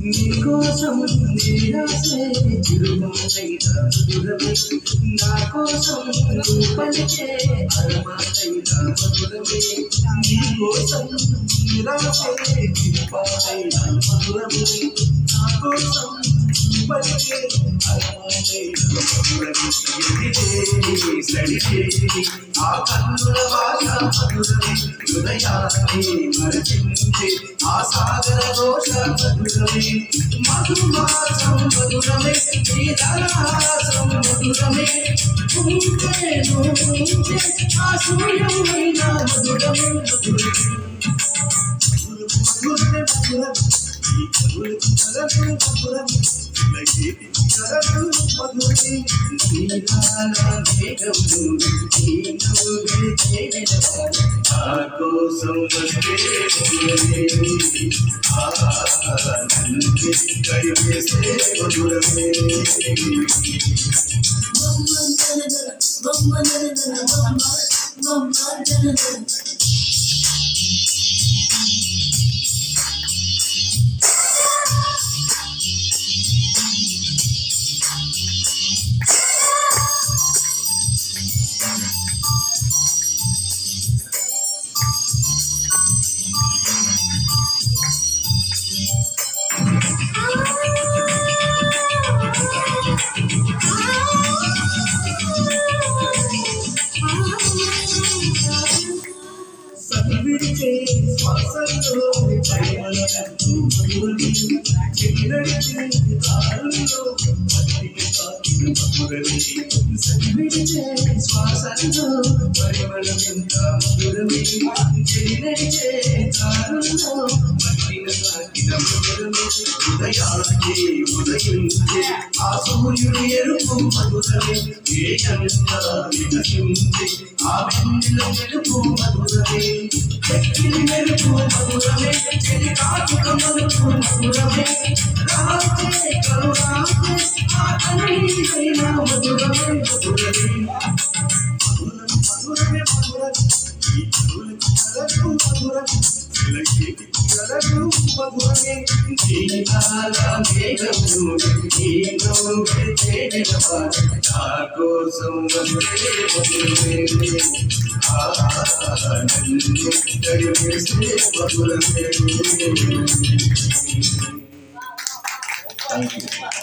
నీకోసం నీరాసే చిరునవ్వైన మధురమే నా కోసం నువ్వు పలికే అరమానైన మధురమే నీకోసం నీరాసే చిరునవ్వైన మధురమే నా కోసం నువ్వు పలికే అరమానైన మధురమే ఎదిగే సడిగే ఆ కన్నుల భాష మధురమే హృదయాన్ని మరచించే ఆ సాగర ఘోష మధురమే మధుమాసం మధురమే నీదరహాసం మధురమే ఉంటేను ఉంటే ఆ సూర్యమైన మధురమే మధురమే మధురమే మధురమే ఈ కరులకు కలరు మధురమే కలరు మధురమే నీలాల మేఘము నీ నవ్వులే చేరవా నా కోసం వస్తే మధురమే కరివేస్తే మధురమే విడిచే శ్వాసలో పరిమళంతో మధురమే చెలినడిచే దారుల్లో మట్టికి తాకిన మధురమే విడిచే శ్వాసలో పరిమళమెంత మధురమే చెలినడిచే దారుల్లో మట్టికి తాకిన మధురమే ఉదయానికి ఉదయించే ఆ సూర్యుడు ఎరుపు మధురమే ఏయంతా వికసించే ఆ వెన్నెల వెలుపు మధురమే చెక్కిలి మెరుపు మధురమే చెలి కాచుక మలుపు మధురమే రాజే కరుణాచే ఆ కన్నీరైన మధురమే మధురమే మధురమే మధురమే ఈ కరులకు కలరు మధురమే చిలకేకి కలరు మధురమే నీలాల మేఘము నీ నవ్వులే చేరవా నా కోసం వస్తే మధురమే Thank you.